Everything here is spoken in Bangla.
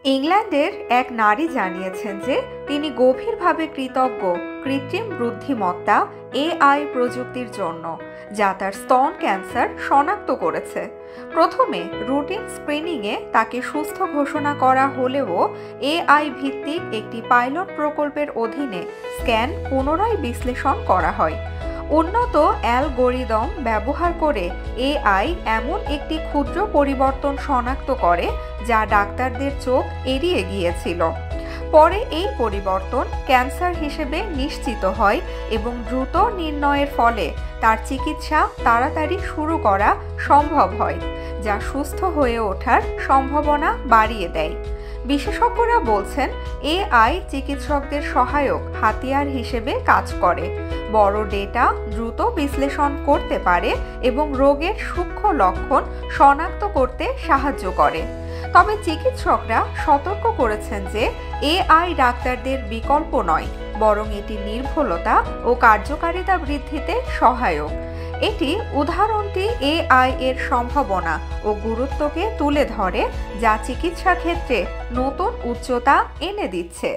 ইংল্যান্ডের এক নারী জানিয়েছেন যে তিনি গভীরভাবে কৃতজ্ঞ কৃত্রিম বুদ্ধিমত্তা এআই প্রযুক্তির জন্য, যা তার স্তন ক্যান্সার শনাক্ত করেছে। প্রথমে রুটিন স্ক্রিনিংয়ে তাকে সুস্থ ঘোষণা করা হলেও এআই ভিত্তিক একটি পাইলট প্রকল্পের অধীনে স্ক্যান পুনরায় বিশ্লেষণ করা হয়। উন্নত অ্যালগোরিদম ব্যবহার করে এআই এমন একটি ক্ষুদ্র পরিবর্তন শনাক্ত করে যা ডাক্তারদের চোখ এড়িয়ে গিয়েছিল। পরে এই পরিবর্তন ক্যান্সার হিসেবে নিশ্চিত হয় এবং দ্রুত নির্ণয়ের ফলে তার চিকিৎসা তাড়াতাড়ি শুরু করা সম্ভব হয়, যা সুস্থ হয়ে ওঠার সম্ভাবনা বাড়িয়ে দেয়। বিশেষজ্ঞরা বলছেন এআই চিকিৎসকদের সহায়ক হাতিয়ার হিসেবে কাজ করে, বড় ডেটা দ্রুত বিশ্লেষণ করতে পারে এবং রোগের সূক্ষ্ম লক্ষণ শনাক্ত করতে সাহায্য করে। তবে চিকিৎসকরা সতর্ক করেছেন যে এআই ডাক্তারদের বিকল্প নয়, বরং এটি নির্ভুলতা ও কার্যকারিতা বৃদ্ধিতে সহায়ক। এটি উদাহরণটি এআই এর সম্ভাবনা ও গুরুত্বকে তুলে ধরে, যা চিকিৎসা ক্ষেত্রে নতুন উচ্চতা এনে দিচ্ছে।